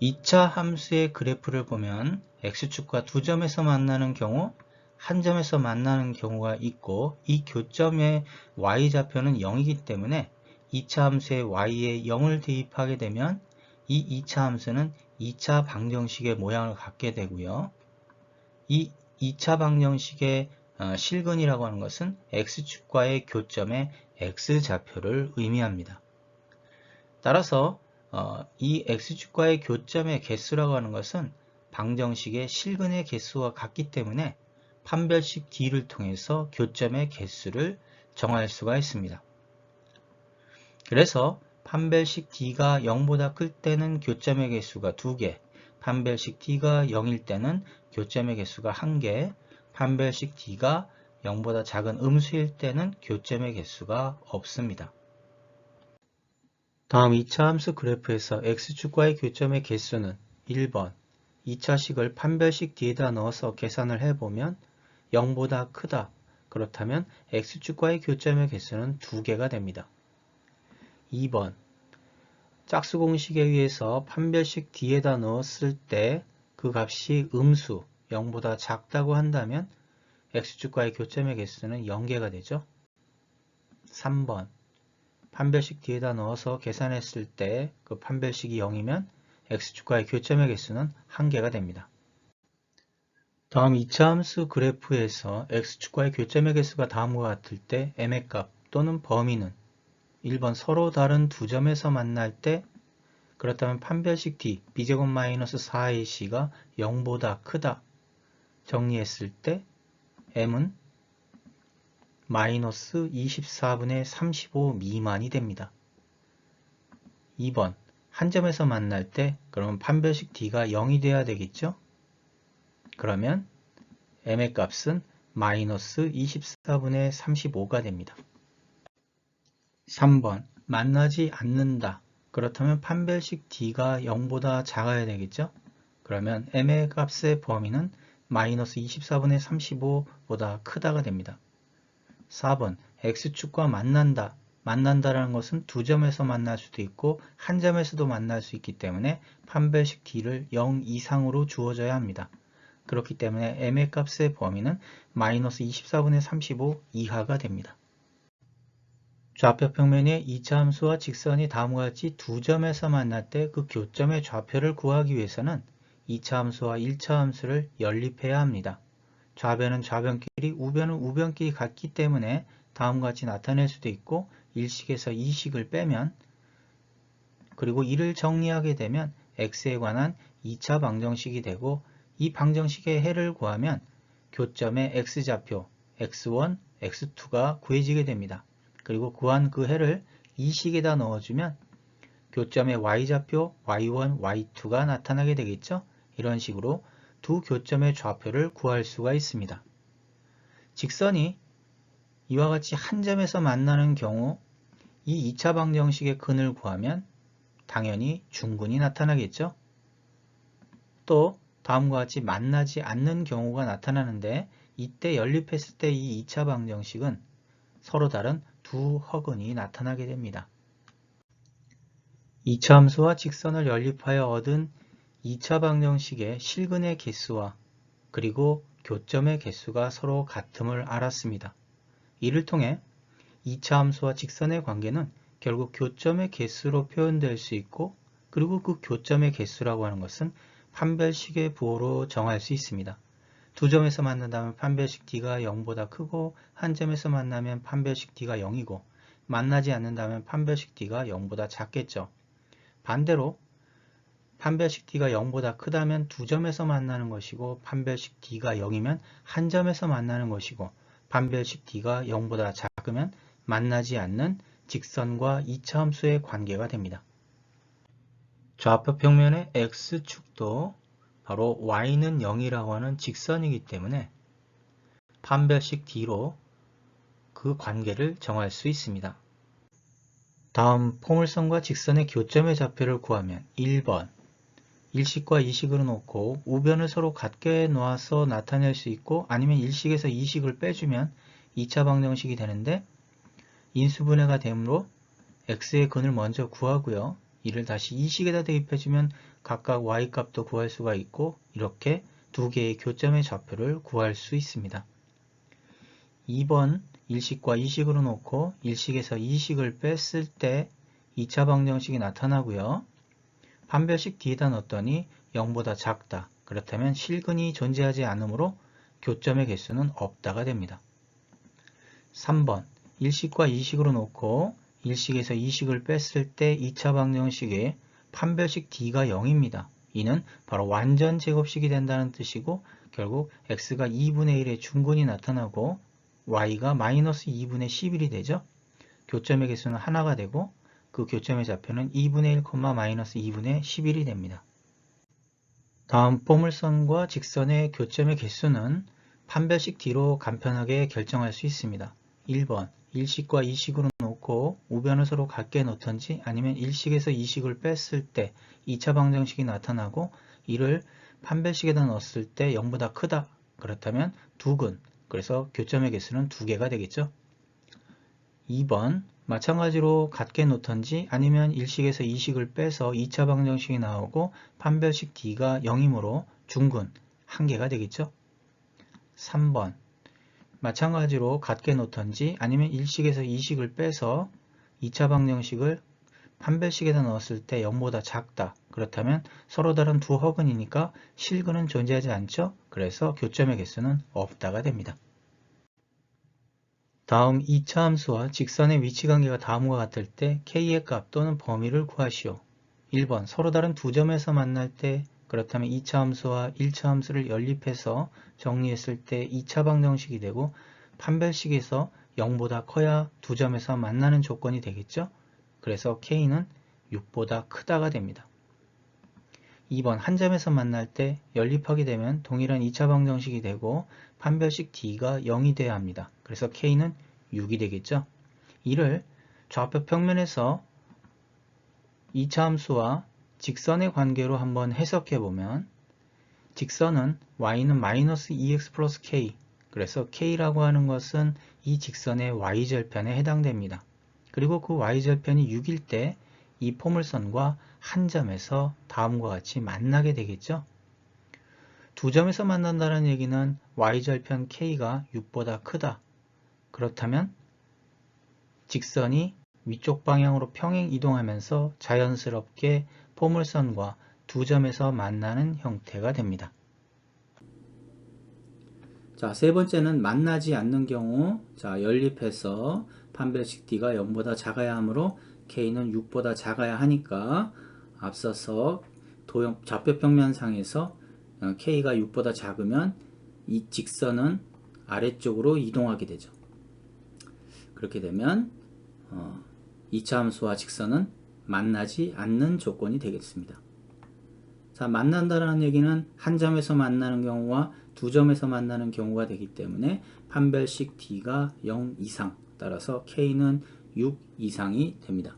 2차 함수의 그래프를 보면 x축과 두 점에서 만나는 경우, 한 점에서 만나는 경우가 있고 이 교점의 y좌표는 0이기 때문에 2차 함수의 y에 0을 대입하게 되면 이 2차 함수는 2차 방정식의 모양을 갖게 되고요. 이 2차 방정식의 실근이라고 하는 것은 x축과의 교점의 x좌표를 의미합니다. 따라서 이 x축과의 교점의 개수라고 하는 것은 방정식의 실근의 개수와 같기 때문에 판별식 D를 통해서 교점의 개수를 정할 수가 있습니다. 그래서 판별식 D가 0보다 클 때는 교점의 개수가 2개, 판별식 D가 0일 때는 교점의 개수가 1개, 판별식 D가 0보다 작은 음수일 때는 교점의 개수가 없습니다. 다음 2차 함수 그래프에서 x축과의 교점의 개수는 1번, 2차식을 판별식 D에다 넣어서 계산을 해보면 0보다 크다. 그렇다면 x축과의 교점의 개수는 2개가 됩니다. 2번, 짝수공식에 의해서 판별식 D에다 넣었을 때 그 값이 음수 0보다 작다고 한다면 x축과의 교점의 개수는 0개가 되죠. 3번, 판별식 D에다 넣어서 계산했을 때 그 판별식이 0이면 x축과의 교점의 개수는 1개가 됩니다. 다음 2차 함수 그래프에서 x축과의 교점의 개수가 다음과 같을 때 m의 값 또는 범위는 1번 서로 다른 두 점에서 만날 때 그렇다면 판별식 D b제곱 마이너스 4ac가 0보다 크다 정리했을 때 m은 마이너스 24분의 35 미만이 됩니다. 2번 한 점에서 만날 때 그러면 판별식 D가 0이 돼야 되겠죠? 그러면 m의 값은 마이너스 24분의 35가 됩니다. 3번 만나지 않는다. 그렇다면 판별식 D가 0보다 작아야 되겠죠? 그러면 m의 값의 범위는 마이너스 24분의 35보다 크다가 됩니다. 4번 x축과 만난다. 만난다라는 것은 두 점에서 만날 수도 있고 한 점에서도 만날 수 있기 때문에 판별식 D를 0 이상으로 주어져야 합니다. 그렇기 때문에 m의 값의 범위는 마이너스 24분의 35 이하가 됩니다. 좌표 평면의 2차 함수와 직선이 다음과 같이 두 점에서 만날 때 그 교점의 좌표를 구하기 위해서는 2차 함수와 1차 함수를 연립해야 합니다. 좌변은 좌변끼리, 우변은 우변끼리 같기 때문에 다음과 같이 나타낼 수도 있고 일식에서 이식을 빼면 그리고 이를 정리하게 되면 x에 관한 2차 방정식이 되고 이 방정식의 해를 구하면 교점의 x좌표 x1, x2가 구해지게 됩니다. 그리고 구한 그 해를 이식에다 넣어주면 교점의 y좌표 y1, y2가 나타나게 되겠죠. 이런 식으로 두 교점의 좌표를 구할 수가 있습니다. 직선이 이와 같이 한 점에서 만나는 경우 이 2차 방정식의 근을 구하면 당연히 중근이 나타나겠죠. 또 다음과 같이 만나지 않는 경우가 나타나는데 이때 연립했을 때 이 2차 방정식은 서로 다른 두 허근이 나타나게 됩니다. 2차 함수와 직선을 연립하여 얻은 2차 방정식의 실근의 개수와 그리고 교점의 개수가 서로 같음을 알았습니다. 이를 통해 2차 함수와 직선의 관계는 결국 교점의 개수로 표현될 수 있고 그리고 그 교점의 개수라고 하는 것은 판별식의 부호로 정할 수 있습니다. 두 점에서 만난다면 판별식 D가 0보다 크고 한 점에서 만나면 판별식 D가 0이고 만나지 않는다면 판별식 D가 0보다 작겠죠. 반대로 판별식 D가 0보다 크다면 두 점에서 만나는 것이고 판별식 D가 0이면 한 점에서 만나는 것이고 판별식 D가 0보다 작으면 만나지 않는 직선과 2차 함수의 관계가 됩니다. 좌표 평면의 X축도 바로 Y는 0이라고 하는 직선이기 때문에 판별식 D로 그 관계를 정할 수 있습니다. 다음 포물선과 직선의 교점의 좌표를 구하면 1번 일식과 이식으로 놓고 우변을 서로 같게 놓아서 나타낼 수 있고 아니면 일식에서 이식을 빼주면 2차 방정식이 되는데 인수분해가 되므로 x의 근을 먼저 구하고요. 이를 다시 이 식에다 대입해주면 각각 y값도 구할 수가 있고 이렇게 두 개의 교점의 좌표를 구할 수 있습니다. 2번 1식과 2식으로 놓고 1식에서 2식을 뺐을 때 2차 방정식이 나타나고요. 판별식 D에다 넣었더니 0보다 작다. 그렇다면 실근이 존재하지 않으므로 교점의 개수는 없다가 됩니다. 3번 1식과 2식으로 놓고 1식에서 2식을 뺐을 때 2차 방정식의 판별식 D가 0입니다. 이는 바로 완전 제곱식이 된다는 뜻이고 결국 x가 2분의 1의 중근이 나타나고 y가 마이너스 2분의 11이 되죠. 교점의 개수는 하나가 되고 그 교점의 좌표는 2분의 1, 마이너스 2분의 11이 됩니다. 다음 포물선과 직선의 교점의 개수는 판별식 D로 간편하게 결정할 수 있습니다. 1번 1식과 2식으로 놓고 우변을 서로 같게 놓던지 아니면 1식에서 2식을 뺐을 때 2차 방정식이 나타나고 이를 판별식에다 넣었을 때 0보다 크다. 그렇다면 두근, 그래서 교점의 개수는 2개가 되겠죠. 2번 마찬가지로 같게 놓던지 아니면 1식에서 2식을 빼서 2차 방정식이 나오고 판별식 D가 0이므로 중근 1개가 되겠죠. 3번 마찬가지로 같게 놓던지 아니면 1식에서 2식을 빼서 2차 방정식을 판별식에다 넣었을 때 0보다 작다. 그렇다면 서로 다른 두 허근이니까 실근은 존재하지 않죠. 그래서 교점의 개수는 없다가 됩니다. 다음 2차 함수와 직선의 위치관계가 다음과 같을 때 k의 값 또는 범위를 구하시오. 1번 서로 다른 두 점에서 만날 때 그렇다면 2차 함수와 1차 함수를 연립해서 정리했을 때 2차 방정식이 되고 판별식에서 0보다 커야 두 점에서 만나는 조건이 되겠죠. 그래서 k는 6보다 크다가 됩니다. 2번 한 점에서 만날 때 연립하게 되면 동일한 2차 방정식이 되고 판별식 D가 0이 돼야 합니다. 그래서 K는 6이 되겠죠. 이를 좌표 평면에서 2차 함수와 직선의 관계로 한번 해석해 보면 직선은 y는 마이너스 2x 플러스 k, 그래서 k라고 하는 것은 이 직선의 y절편에 해당됩니다. 그리고 그 y절편이 6일 때 이 포물선과 한 점에서 다음과 같이 만나게 되겠죠. 두 점에서 만난다는 얘기는 y절편 k가 6보다 크다. 그렇다면 직선이 위쪽 방향으로 평행 이동하면서 자연스럽게 포물선과 두 점에서 만나는 형태가 됩니다. 자, 세 번째는 만나지 않는 경우, 자, 연립해서 판별식 D가 0보다 작아야 하므로 K는 6보다 작아야 하니까 앞서서 좌표 평면상에서 K가 6보다 작으면 이 직선은 아래쪽으로 이동하게 되죠. 그렇게 되면 2차 함수와 직선은 만나지 않는 조건이 되겠습니다. 자, 만난다는 얘기는 한 점에서 만나는 경우와 두 점에서 만나는 경우가 되기 때문에 판별식 D가 0 이상, 따라서 K는 6 이상이 됩니다.